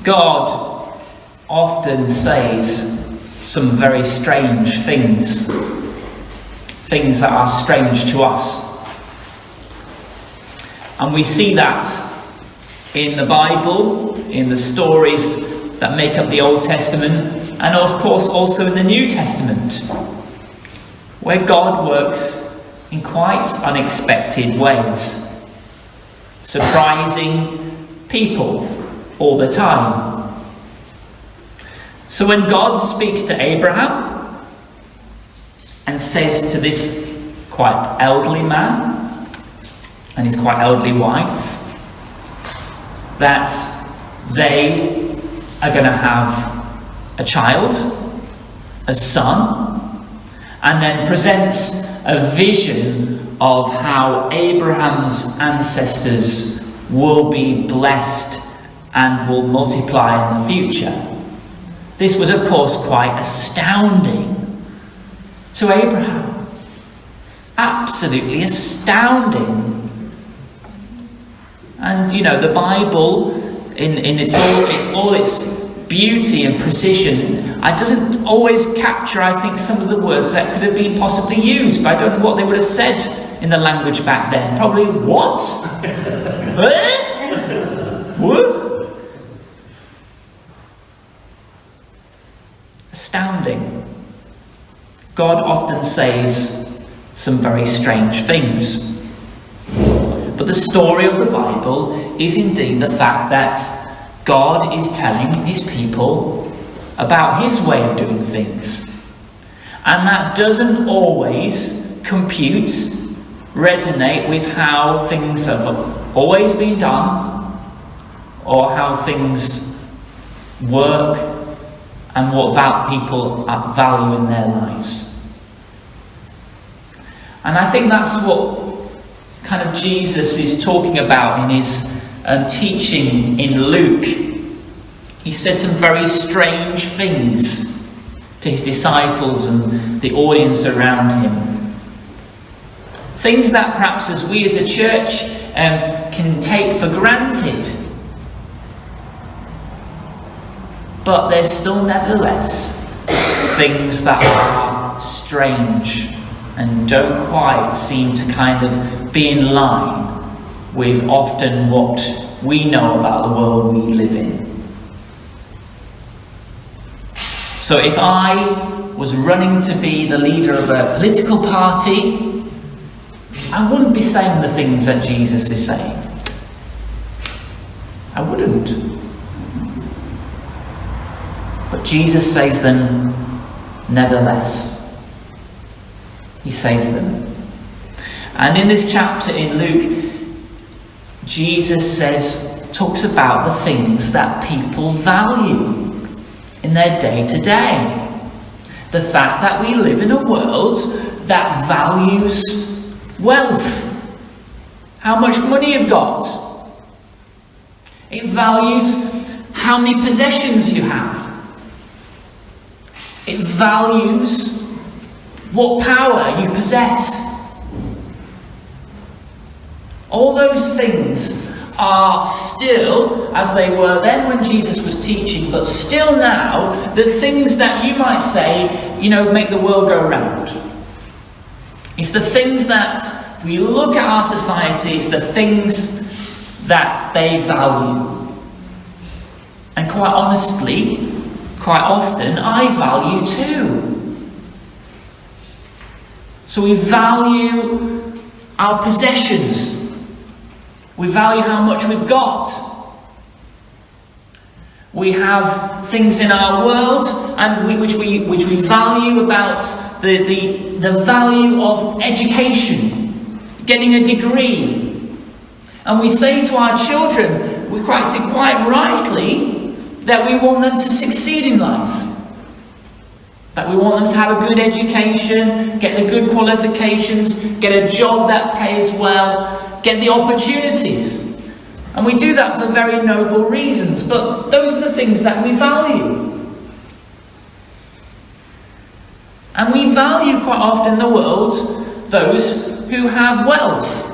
God often says some very strange things that are strange to us. And we see that in the Bible, in the stories that make up the Old Testament, and of course also in the New Testament, where God works in quite unexpected ways, surprising people all the time. So when God speaks to Abraham and says to this quite elderly man and his quite elderly wife that they are going to have a child, a son, and then presents a vision of how Abraham's ancestors will be blessed and will multiply in the future. This was, of course, quite astounding to Abraham. Absolutely astounding. And, the Bible, in all its beauty and precision, it doesn't always capture, I think, some of the words that could have been possibly used, but I don't know what they would have said in the language back then. Probably, what? What? Astounding. God often says some very strange things. But the story of the Bible is indeed the fact that God is telling his people about his way of doing things. And that doesn't always resonate with how things have always been done, or how things work, and what people value in their lives. And I think that's what kind of Jesus is talking about in his teaching in Luke. He says some very strange things to his disciples and the audience around him. Things that perhaps as we as a church can take for granted. But there's still nevertheless things that are strange and don't quite seem to kind of be in line with often what we know about the world we live in. So if I was running to be the leader of a political party, I wouldn't be saying the things that Jesus is saying. I wouldn't. But Jesus says them nevertheless. He says them. And in this chapter in Luke, Jesus talks about the things that people value in their day-to-day. The fact that we live in a world that values wealth. How much money you've got. It values how many possessions you have. It values what power you possess. All those things are still, as they were then when Jesus was teaching, but still now, the things that you might say, make the world go round. It's the things that, if we look at our society, it's the things that they value. And quite honestly, quite often, I value too. So we value our possessions. We value how much we've got. We have things in our world and which we value about the value of education, getting a degree. And we say to our children, we quite rightly, that we want them to succeed in life. That we want them to have a good education, get the good qualifications, get a job that pays well, get the opportunities. And we do that for very noble reasons, but those are the things that we value. And we value quite often in the world those who have wealth.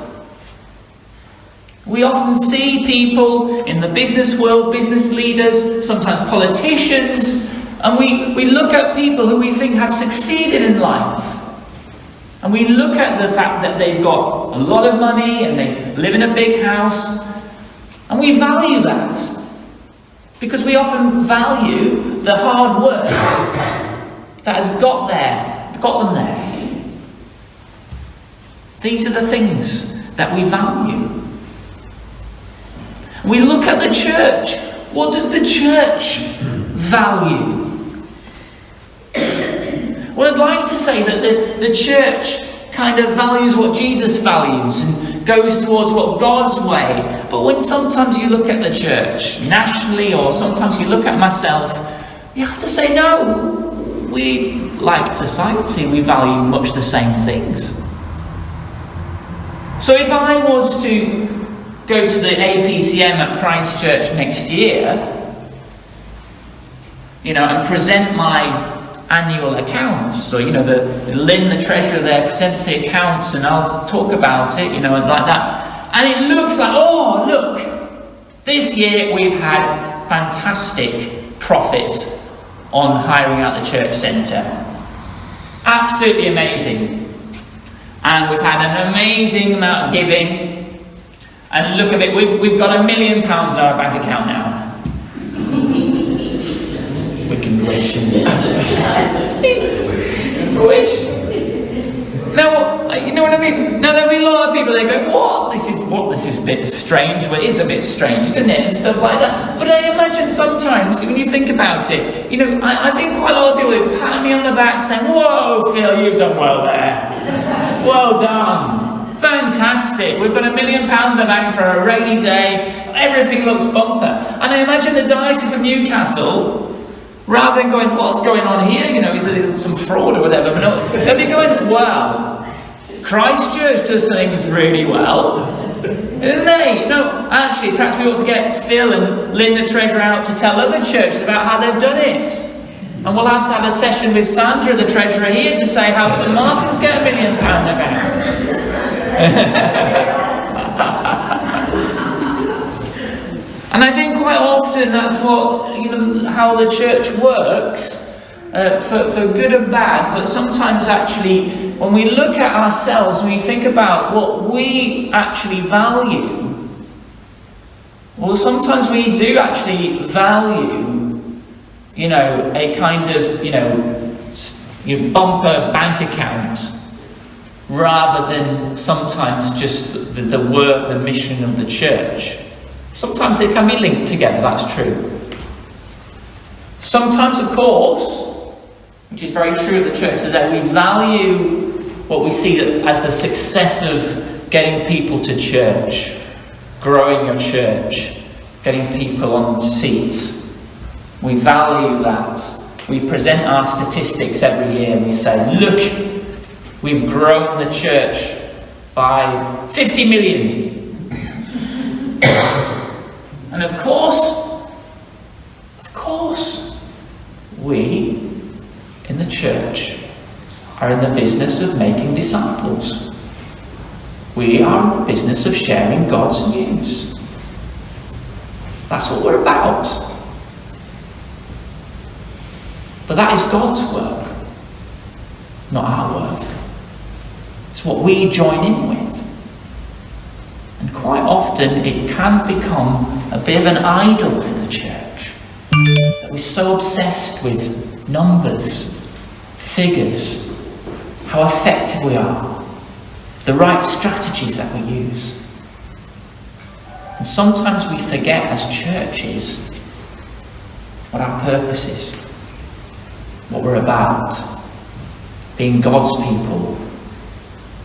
We often see people in the business world, business leaders, sometimes politicians, and we look at people who we think have succeeded in life. And we look at the fact that they've got a lot of money and they live in a big house, and we value that. Because we often value the hard work that has got them there. These are the things that we value. We look at the church. What does the church value? Well, I'd like to say that the church kind of values what Jesus values and goes towards what God's way. But when sometimes you look at the church nationally, or sometimes you look at myself, you have to say, no, we, like society, we value much the same things. So if I was to go to the APCM at Christchurch next year, and present my annual accounts, so Lynn, the treasurer there, presents the accounts, and I'll talk about it, and like that, and it looks like, oh look, this year we've had fantastic profit on hiring out the church centre, absolutely amazing, and we've had an amazing amount of giving, and look at it, we've got £1 million in our bank account now. We can wish. Wish. Now, you know what I mean? Now there'll be a lot of people that go, what? This is a bit strange. Well, it is a bit strange, isn't it? And stuff like that. But I imagine sometimes, when you think about it, I think quite a lot of people would pat me on the back saying, whoa, Phil, you've done well there. Well done. Fantastic. We've got £1 million in the bank for a rainy day. Everything looks bumper. And I imagine the Diocese of Newcastle, rather than going, what's going on here? Is there some fraud or whatever? But no, they'll be going, wow, Christchurch does things really well. Isn't they? No, actually, perhaps we ought to get Phil and Lynn, the treasurer, out to tell other churches about how they've done it. And we'll have to have a session with Sandra, the treasurer, here to say how St Martin's get £1 million about. And I think quite often that's what, how the church works, for good and bad. But sometimes actually, when we look at ourselves and we think about what we actually value, well, sometimes we do actually value, a kind of, bumper bank account, rather than sometimes just the work, the mission of the church. Sometimes they can be linked together, that's true. Sometimes, of course, which is very true of the church today, we value what we see as the success of getting people to church, growing your church, getting people on seats. We value that. We present our statistics every year and we say, look, we've grown the church by 50 million. And of course, we in the church are in the business of making disciples. We are in the business of sharing God's news. That's what we're about. But that is God's work, not our work. It's what we join in with. And quite often it can become a bit of an idol for the church. That we're so obsessed with numbers, figures, how effective we are, the right strategies that we use. And sometimes we forget as churches what our purpose is, what we're about, being God's people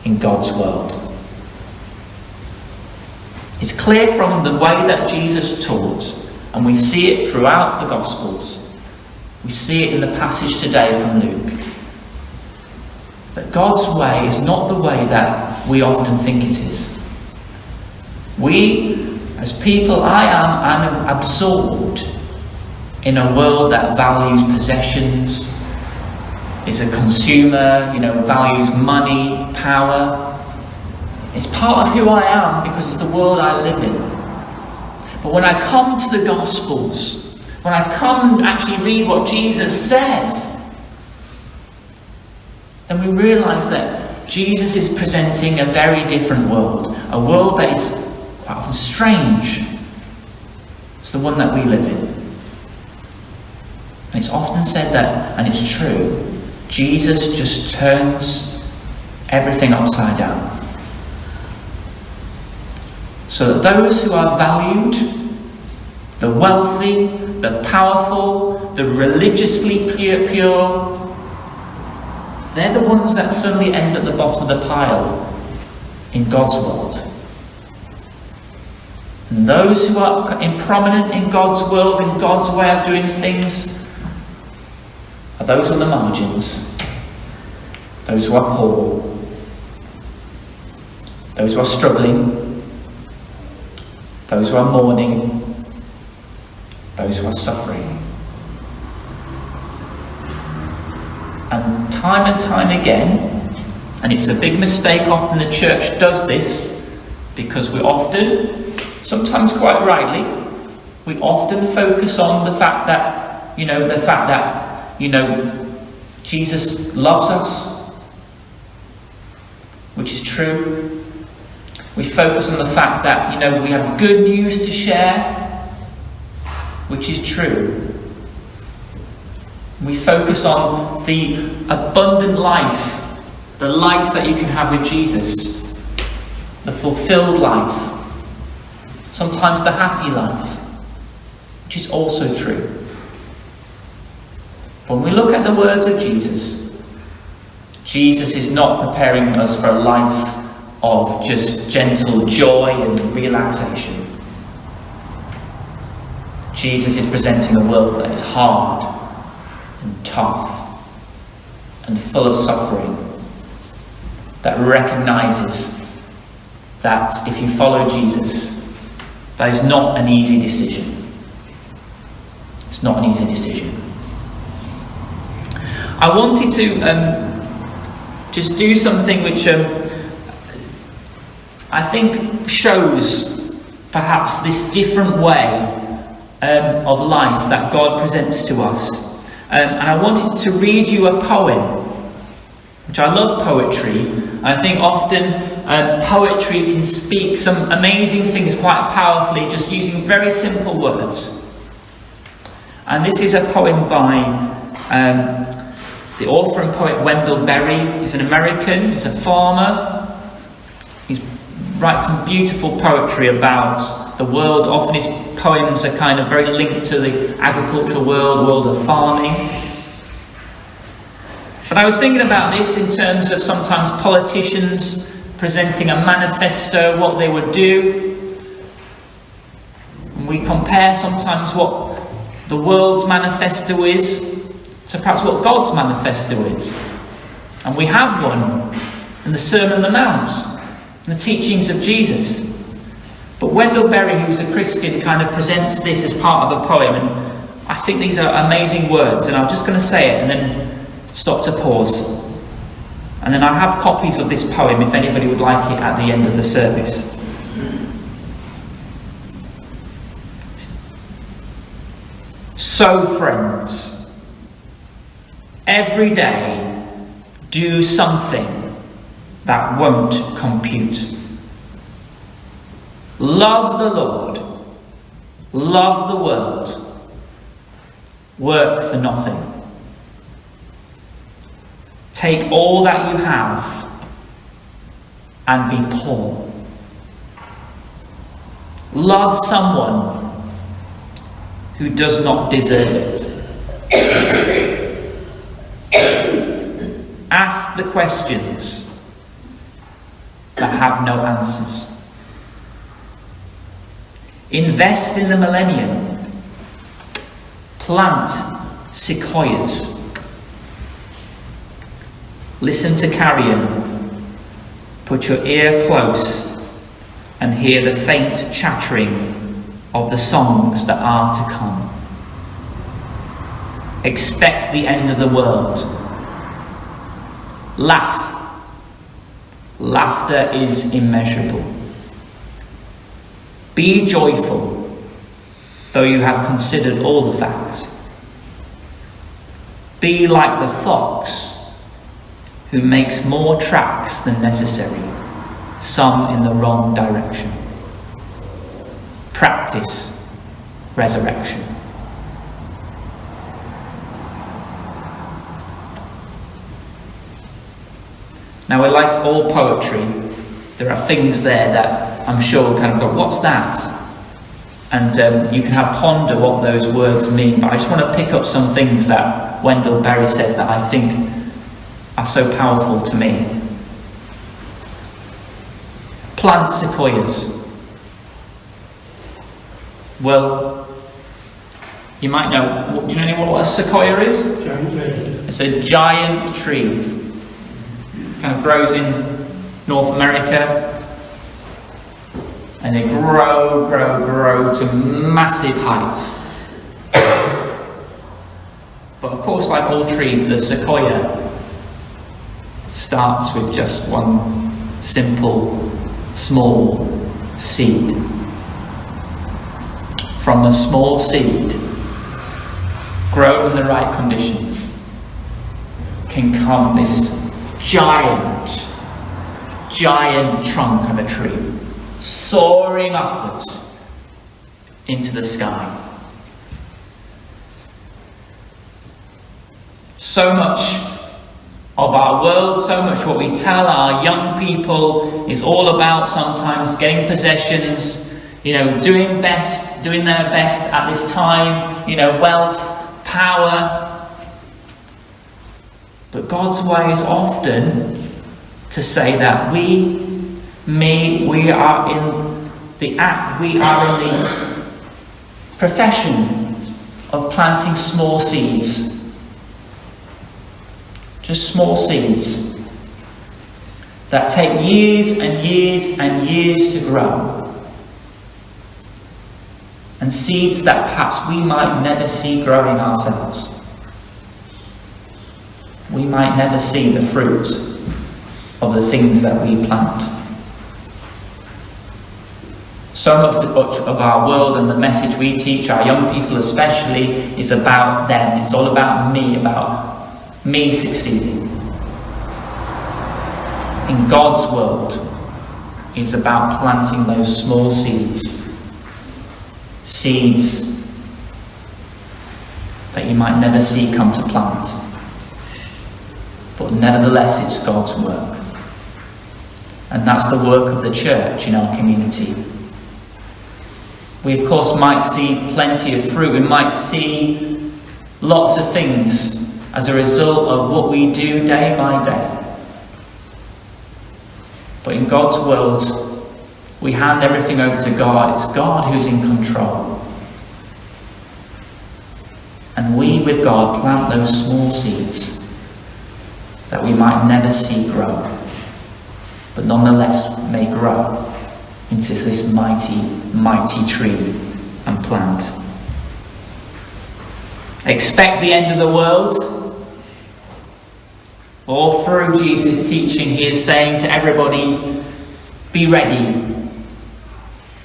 in God's world. It's clear from the way that Jesus taught, and we see it throughout the Gospels. We see it in the passage today from Luke. That God's way is not the way that we often think it is. We, as people, I am absorbed in a world that values possessions, is a consumer, values money, power. It's part of who I am because it's the world I live in. But when I come to the Gospels, when I come and actually read what Jesus says, then we realise that Jesus is presenting a very different world. A world that is quite often strange. It's the one that we live in. And it's often said that, and it's true, Jesus just turns everything upside down. So that those who are valued, the wealthy, the powerful, the religiously pure, they're the ones that suddenly end at the bottom of the pile in God's world. And those who are prominent in God's world, in God's way of doing things, are those on the margins, those who are poor, those who are struggling, those who are mourning, those who are suffering. And time again, and it's a big mistake often the church does this, because we often, sometimes quite rightly, we often focus on the fact that, Jesus loves us, which is true. We focus on the fact that, we have good news to share, which is true. We focus on the abundant life, the life that you can have with Jesus, the fulfilled life, sometimes the happy life, which is also true. When we look at the words of Jesus, Jesus is not preparing us for a life of just gentle joy and relaxation. Jesus is presenting a world that is hard and tough and full of suffering, that recognises that if you follow Jesus, that is not an easy decision. It's not an easy decision. I wanted to just do something which I think shows perhaps this different way of life that God presents to us. And I wanted to read you a poem, which I love poetry. I think often poetry can speak some amazing things quite powerfully, just using very simple words. And this is a poem by the author and poet Wendell Berry. He's an American, he's a farmer. He writes some beautiful poetry about the world. Often his poems are kind of very linked to the agricultural world of farming. But I was thinking about this in terms of sometimes politicians presenting a manifesto, what they would do. And we compare sometimes what the world's manifesto is to perhaps what God's manifesto is. And we have one in the Sermon on the Mount, and the teachings of Jesus. But Wendell Berry, who's a Christian, kind of presents this as part of a poem, and I think these are amazing words, and I'm just going to say it and then stop to pause. And then I have copies of this poem if anybody would like it at the end of the service. So, friends, every day do something that won't compute. Love the Lord, love the world, work for nothing. Take all that you have and be poor. Love someone who does not deserve it. Ask the questions that have no answers. Invest in the millennium. Plant sequoias. Listen to carrion. Put your ear close and hear the faint chattering of the songs that are to come. Expect the end of the world. Laugh Laughter is immeasurable. Be joyful, though you have considered all the facts. Be like the fox who makes more tracks than necessary, some in the wrong direction. Practice resurrection. Now, we're like all poetry. There are things there that I'm sure kind of go, what's that? And you can have ponder what those words mean. But I just want to pick up some things that Wendell Berry says that I think are so powerful to me. Plant sequoias. Well, you might know. Do you know what a sequoia is? It's a giant tree. Kind of grows in North America, and they grow to massive heights. But of course, like all trees, the sequoia starts with just one simple, small seed. From a small seed, grown in the right conditions, can come this giant trunk of a tree, soaring upwards into the sky. So much of our world, so much what we tell our young people is all about sometimes getting possessions, doing their best at this time, wealth, power. But God's way is often to say that we are in the profession of planting small seeds. Just small seeds that take years and years and years to grow. And seeds that perhaps we might never see growing ourselves. We might never see the fruit of the things that we plant. So much of our world and the message we teach our young people especially is about them. It's all about me succeeding. In God's world, it's about planting those small seeds. Seeds that you might never see come to plant. But nevertheless, it's God's work. And that's the work of the church in our community. We, of course, might see plenty of fruit. We might see lots of things as a result of what we do day by day. But in God's world, we hand everything over to God. It's God who's in control. And we, with God, plant those small seeds that we might never see grow, but nonetheless may grow into this mighty tree and plant. Expect the end of the world. All through Jesus' teaching, he is saying to everybody, be ready.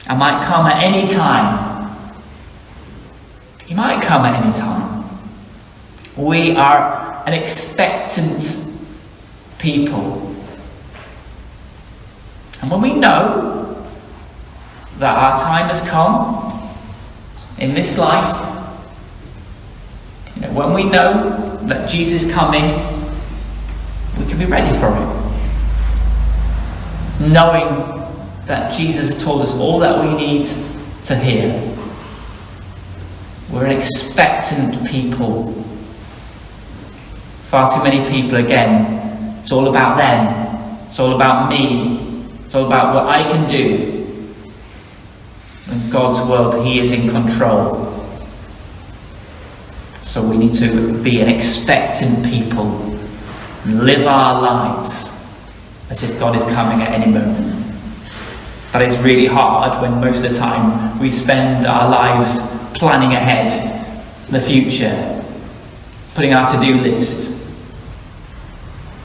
I might come at any time. He might come at any time. We are an expectant people. And when we know that our time has come in this life, when we know that Jesus is coming, we can be ready for it. Knowing that Jesus told us all that we need to hear. We're an expectant people. Far too many people, again, it's all about them. It's all about me. It's all about what I can do. In God's world, he is in control. So we need to be an expectant people and live our lives as if God is coming at any moment. That is really hard when most of the time we spend our lives planning ahead, the future, putting our to-do list.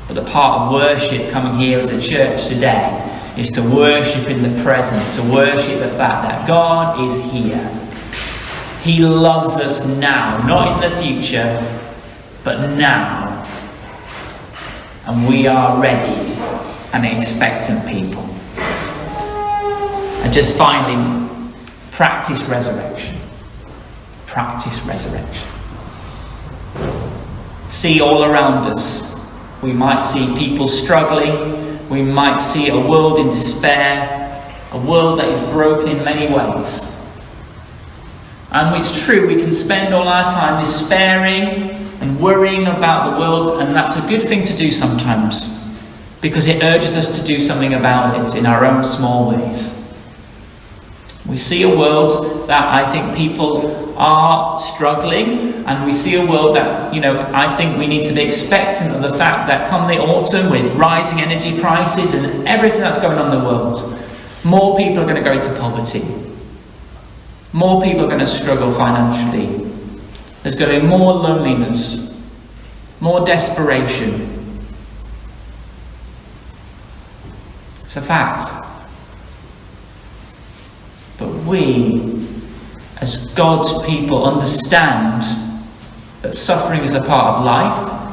But the part of worship coming here as a church today is to worship in the present, to worship the fact that God is here. He loves us now, not in the future, but now. And we are ready and expectant people. And just finally, practice resurrection. Practice resurrection. See all around us. We might see people struggling. We might see a world in despair. A world that is broken in many ways. And it's true, we can spend all our time despairing and worrying about the world, and that's a good thing to do sometimes, because it urges us to do something about it in our own small ways. We see a world that I think people are struggling, and we see a world that, I think we need to be expectant of the fact that come the autumn, with rising energy prices and everything that's going on in the world, more people are going to go into poverty. More people are going to struggle financially. There's going to be more loneliness, more desperation. It's a fact. But we, as God's people, understand that suffering is a part of life,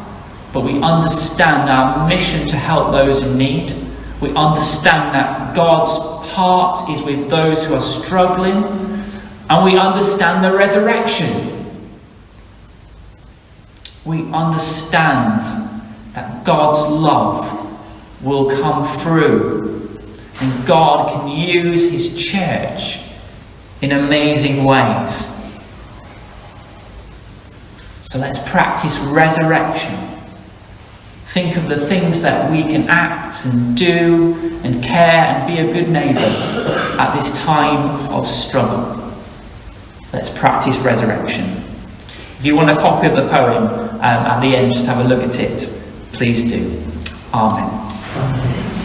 but we understand our mission to help those in need. We understand that God's heart is with those who are struggling. And we understand the resurrection. We understand that God's love will come through, and God can use his church in amazing ways. So let's practice resurrection. Think of the things that we can act and do and care and be a good neighbour at this time of struggle. Let's practice resurrection. If you want a copy of the poem at the end, just have a look at it. Please do. Amen.